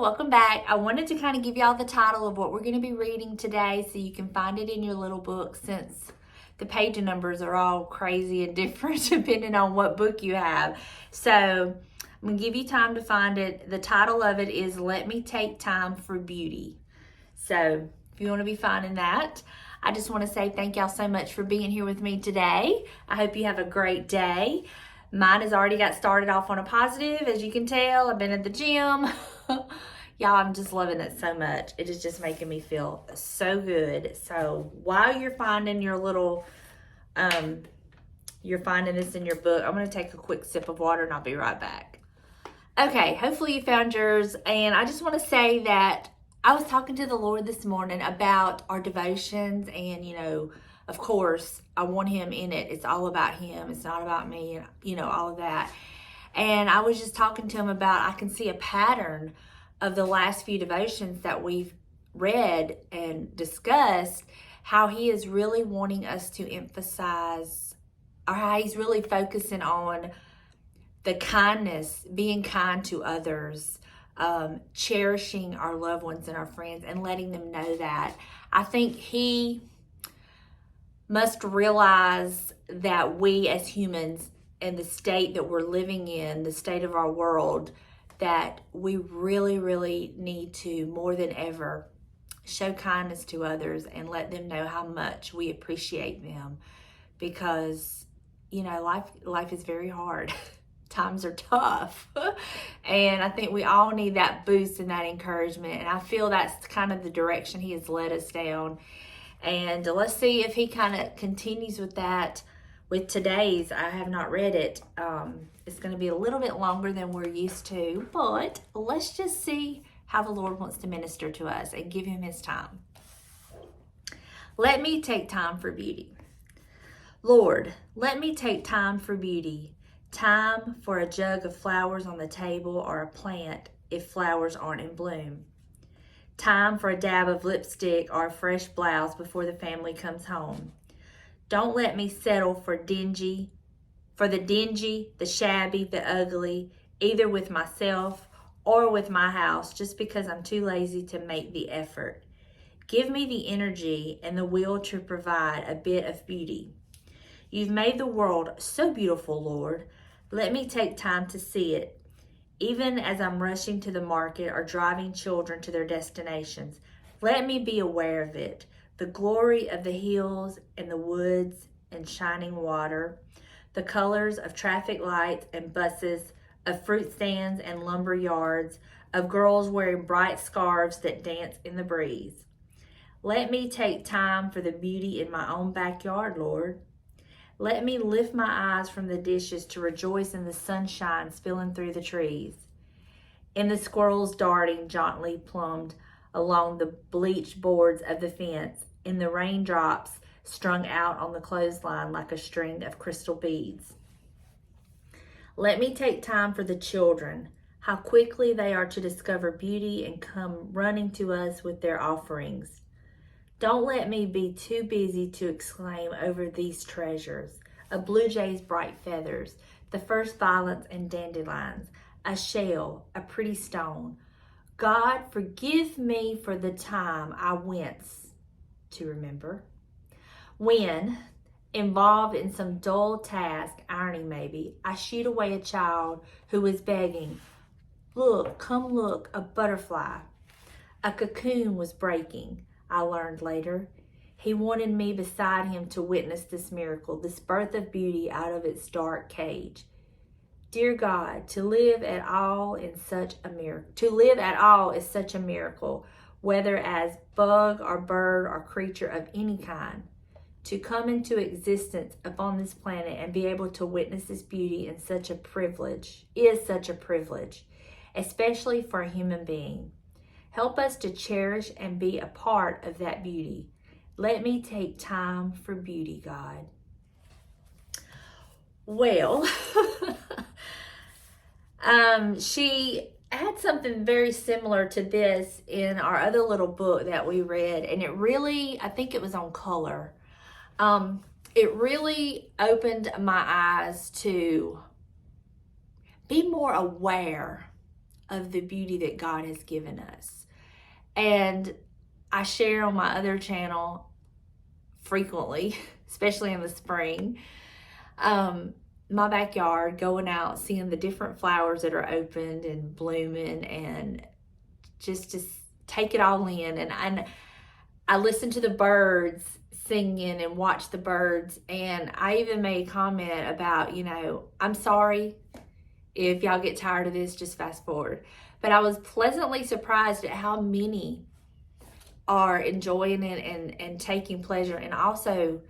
welcome back. I wanted to kind of give y'all the title of what we're going to be reading today so you can find it in your little book, since the page numbers are all crazy and different depending on what book you have. So I'm going to give you time to find it. The title of it is Let Me Take Time for Beauty. So if you want to be finding that, I just want to say thank y'all so much for being here with me today. I hope you have a great day. Mine has already got started off on a positive. As you can tell, I've been at the gym. Y'all, I'm just loving it so much. It is just making me feel so good. So while you're finding your little, you're finding this in your book, I'm going to take a quick sip of water and I'll be right back. Okay, hopefully you found yours. And I just want to say that I was talking to the Lord this morning about our devotions, and of course, I want him in it. It's all about him. It's not about me, all of that. And I was just talking to him about, I can see a pattern of the last few devotions that we've read and discussed, how he is really wanting us to emphasize, or how he's really focusing on the kindness, being kind to others, cherishing our loved ones and our friends, and letting them know that. I think he must realize that we as humans, in the state that we're living in, the state of our world, that we really, really need to, more than ever, show kindness to others and let them know how much we appreciate them. Because, life is very hard. Times are tough. And I think we all need that boost and that encouragement. And I feel that's kind of the direction he has led us down. And let's see if he kind of continues with that with today's. I have not read it. It's going to be a little bit longer than we're used to, but let's just see how the Lord wants to minister to us and give him his time. Let me take time for beauty. Lord, let me take time for beauty. Time for a jug of flowers on the table, or a plant if flowers aren't in bloom. Time for a dab of lipstick or a fresh blouse before the family comes home. Don't let me settle for the dingy, the shabby, the ugly, either with myself or with my house, just because I'm too lazy to make the effort. Give me the energy and the will to provide a bit of beauty. You've made the world so beautiful, Lord. Let me take time to see it. Even as I'm rushing to the market or driving children to their destinations, let me be aware of it. The glory of the hills and the woods and shining water, the colors of traffic lights and buses, of fruit stands and lumber yards, of girls wearing bright scarves that dance in the breeze. Let me take time for the beauty in my own backyard, Lord. Let me lift my eyes from the dishes to rejoice in the sunshine spilling through the trees, in the squirrels darting jauntily plumbed along the bleached boards of the fence, in the raindrops strung out on the clothesline like a string of crystal beads. Let me take time for the children, how quickly they are to discover beauty and come running to us with their offerings. Don't let me be too busy to exclaim over these treasures, a blue jay's bright feathers, the first violets and dandelions, a shell, a pretty stone. God, forgive me for the time I wince to remember, when, involved in some dull task, ironing maybe, I shooed away a child who was begging, "Look, come look, a butterfly." A cocoon was breaking, I learned later. He wanted me beside him to witness this miracle, this birth of beauty out of its dark cage. Dear God, to live at all is such a miracle, whether as bug or bird or creature of any kind. To come into existence upon this planet and be able to witness this beauty is such a privilege, especially for a human being. Help us to cherish and be a part of that beauty. Let me take time for beauty, God. Well, she had something very similar to this in our other little book that we read, and it really, I think it was on color. It really opened my eyes to be more aware of the beauty that God has given us. And I share on my other channel frequently, especially in the spring, my backyard, going out, seeing the different flowers that are opened and blooming, and just take it all in. And I listen to the birds singing and watch the birds. And I even made a comment about, I'm sorry if y'all get tired of this, just fast forward. But I was pleasantly surprised at how many are enjoying it and taking pleasure, and also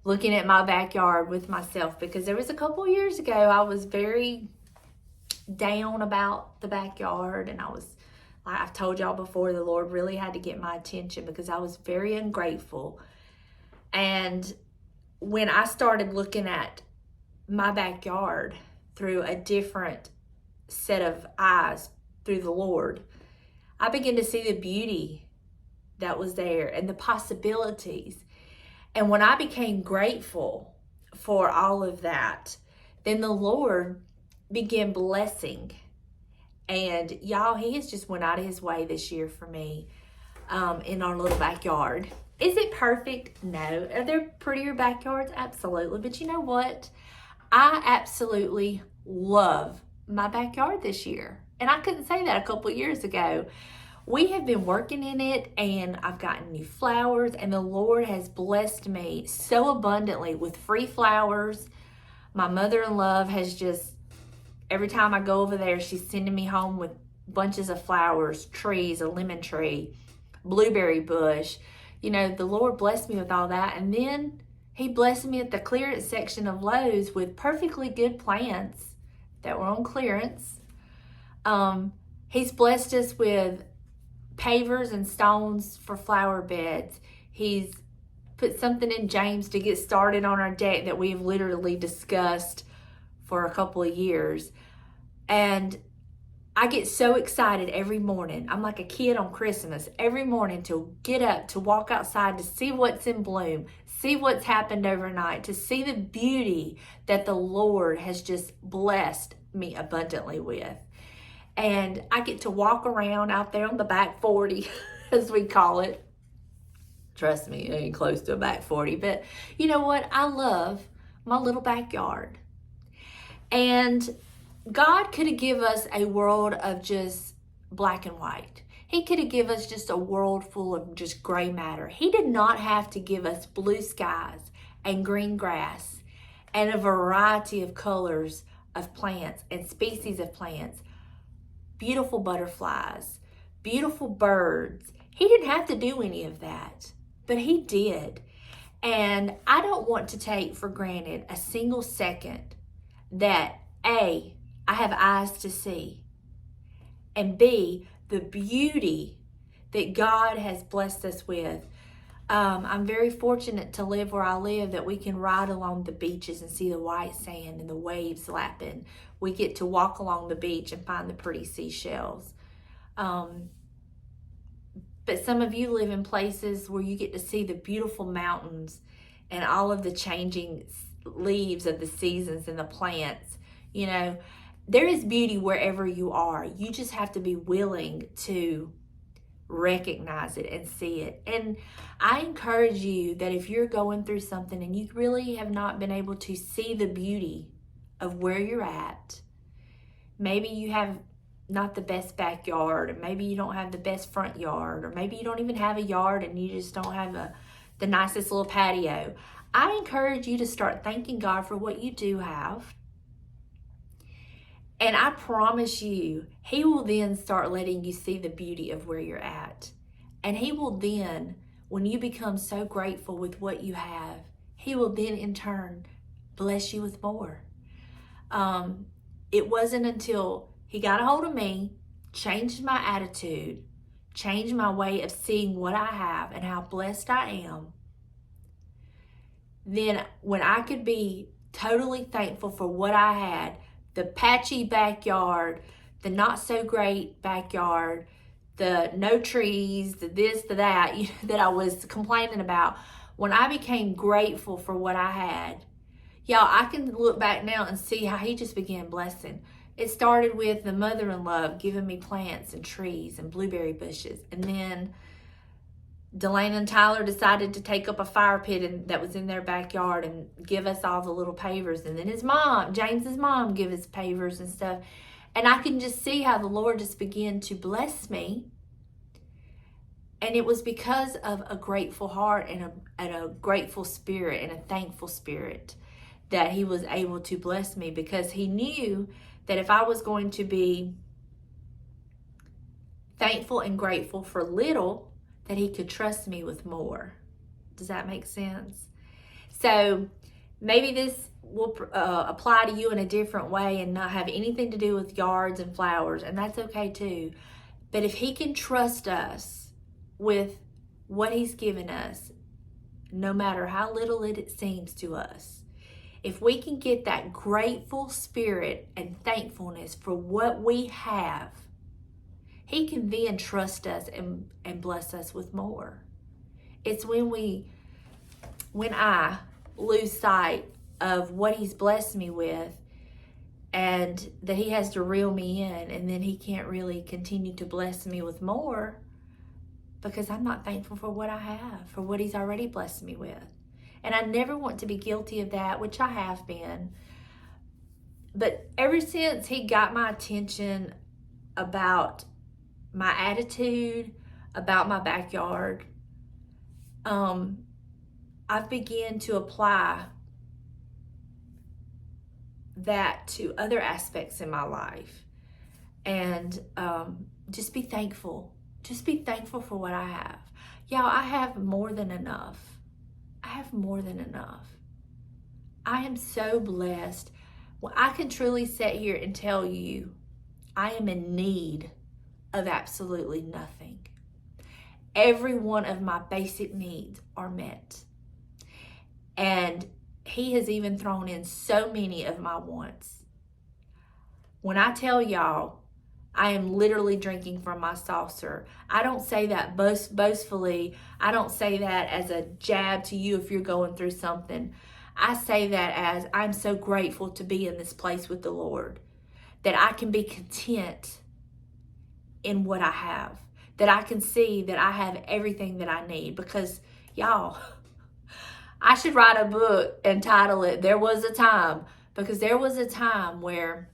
looking at my backyard with myself, because there was a couple years ago I was very down about the backyard, and like I've told y'all before, the Lord really had to get my attention because I was very ungrateful. And when I started looking at my backyard through a different set of eyes through the Lord, I began to see the beauty that was there and the possibilities. And when I became grateful for all of that, then the Lord began blessing. And y'all, he has just went out of his way this year for me in our little backyard. Is it perfect? No. Are there prettier backyards? Absolutely. But you know what? I absolutely love my backyard this year. And I couldn't say that a couple years ago. We have been working in it, and I've gotten new flowers, and the Lord has blessed me so abundantly with free flowers. My mother-in-law has just, every time I go over there, she's sending me home with bunches of flowers, trees, a lemon tree, blueberry bush. The Lord blessed me with all that. And then he blessed me at the clearance section of Lowe's with perfectly good plants that were on clearance. He's blessed us with pavers and stones for flower beds. He's put something in James to get started on our deck that we've literally discussed for a couple of years. And I get so excited every morning. I'm like a kid on Christmas. Every morning to get up, to walk outside, to see what's in bloom, see what's happened overnight, to see the beauty that the Lord has just blessed me abundantly with. And I get to walk around out there on the back 40, as we call it. Trust me, it ain't close to a back 40. But you know what? I love my little backyard. And God could have given us a world of just black and white. He could have given us just a world full of just gray matter. He did not have to give us blue skies and green grass and a variety of colors of plants and species of plants. Beautiful butterflies, beautiful birds. He didn't have to do any of that, but he did. And I don't want to take for granted a single second that A, I have eyes to see, and B, the beauty that God has blessed us with. I'm very fortunate to live where I live, that we can ride along the beaches and see the white sand and the waves lapping. We get to walk along the beach and find the pretty seashells. But some of you live in places where you get to see the beautiful mountains and all of the changing leaves of the seasons and the plants. There is beauty wherever you are. You just have to be willing to recognize it and see it. And I encourage you that if you're going through something and you really have not been able to see the beauty of where you're at, maybe you have not the best backyard, or maybe you don't have the best front yard, or maybe you don't even have a yard and you just don't have the nicest little patio. I encourage you to start thanking God for what you do have. And I promise you, he will then start letting you see the beauty of where you're at. And he will then, when you become so grateful with what you have, he will then in turn bless you with more. It wasn't until he got a hold of me, changed my attitude, changed my way of seeing what I have and how blessed I am, then when I could be totally thankful for what I had, the patchy backyard, the not so great backyard, the no trees, the this, the that, that I was complaining about. When I became grateful for what I had, y'all, I can look back now and see how he just began blessing. It started with the mother-in-law giving me plants and trees and blueberry bushes. And then Delana and Tyler decided to take up a fire pit that was in their backyard and give us all the little pavers. And then his mom, James's mom, give us pavers and stuff. And I can just see how the Lord just began to bless me. And it was because of a grateful heart and a grateful spirit and a thankful spirit that he was able to bless me, because he knew that if I was going to be thankful and grateful for little, that he could trust me with more. Does that make sense? So maybe this will apply to you in a different way and not have anything to do with yards and flowers, and that's okay too. But if he can trust us with what he's given us, no matter how little it seems to us, if we can get that grateful spirit and thankfulness for what we have, he can then trust us and bless us with more. It's when I lose sight of what he's blessed me with, and that he has to reel me in, and then he can't really continue to bless me with more, because I'm not thankful for what I have, for what he's already blessed me with. And I never want to be guilty of that, which I have been. But ever since he got my attention about my attitude, about my backyard, I've begun to apply that to other aspects in my life. And just be thankful. Just be thankful for what I have. Y'all, I have more than enough. I have more than enough. I am so blessed. Well, I can truly sit here and tell you I am in need of absolutely nothing. Every one of my basic needs are met. And he has even thrown in so many of my wants. When I tell y'all, I am literally drinking from my saucer. I don't say that boastfully. I don't say that as a jab to you if you're going through something. I say that as I'm so grateful to be in this place with the Lord, that I can be content in what I have, that I can see that I have everything that I need. Because y'all, I should write a book and title it There Was a Time, because there was a time where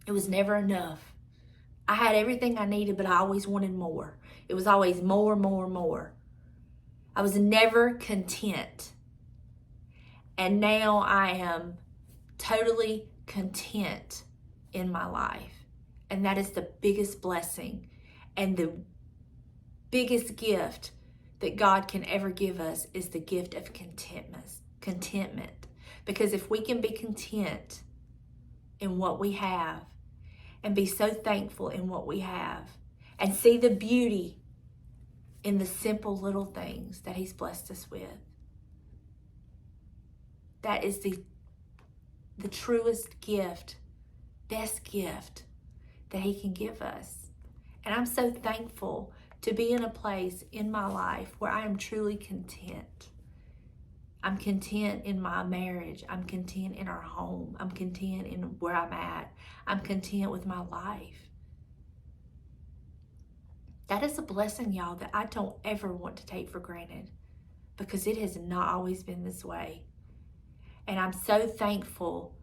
it was never enough. I had everything I needed, but I always wanted more. It was always more, more, more. I was never content. And now I am totally content in my life. And that is the biggest blessing and the biggest gift that God can ever give us, is the gift of contentment. Because if we can be content in what we have, and be so thankful in what we have, and see the beauty in the simple little things that he's blessed us with, that is the truest gift, best gift that he can give us. And I'm so thankful to be in a place in my life where I am truly content. I'm content in my marriage. I'm content in our home. I'm content in where I'm at. I'm content with my life. That is a blessing, y'all, that I don't ever want to take for granted, because it has not always been this way. And I'm so thankful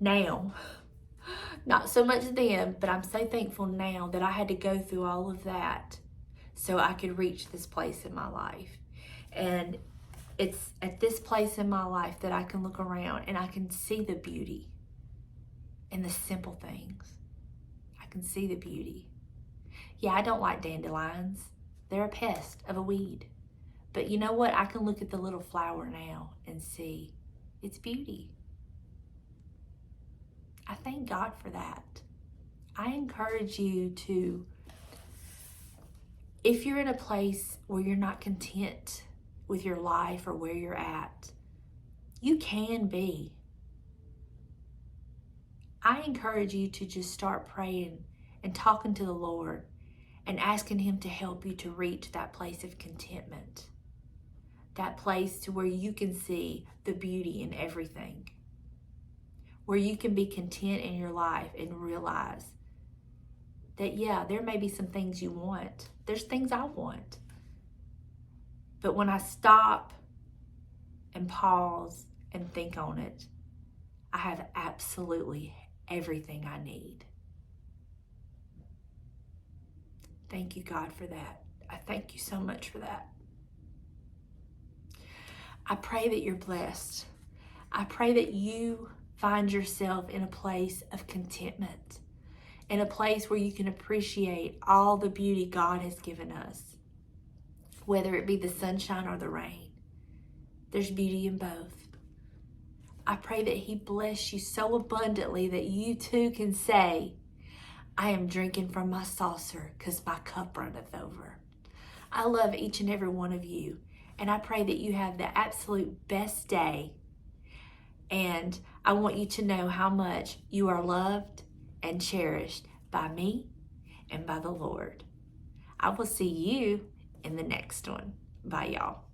now, not so much then, but I'm so thankful now that I had to go through all of that so I could reach this place in my life. And it's at this place in my life that I can look around and I can see the beauty in the simple things. I can see the beauty. Yeah, I don't like dandelions. They're a pest of a weed. But you know what? I can look at the little flower now and see its beauty. I thank God for that. I encourage you to, if you're in a place where you're not content with your life or where you're at, you can be. I encourage you to just start praying and talking to the Lord and asking him to help you to reach that place of contentment, that place to where you can see the beauty in everything, where you can be content in your life and realize that, yeah, there may be some things you want. There's things I want. But when I stop and pause and think on it, I have absolutely everything I need. Thank you, God, for that. I thank you so much for that. I pray that you're blessed. I pray that you find yourself in a place of contentment, in a place where you can appreciate all the beauty God has given us, whether it be the sunshine or the rain. There's beauty in both. I pray that He bless you so abundantly that you too can say, I am drinking from my saucer because my cup runneth over. I love each and every one of you, and I pray that you have the absolute best day. And I want you to know how much you are loved and cherished by me and by the Lord. I will see you in the next one. Bye, y'all.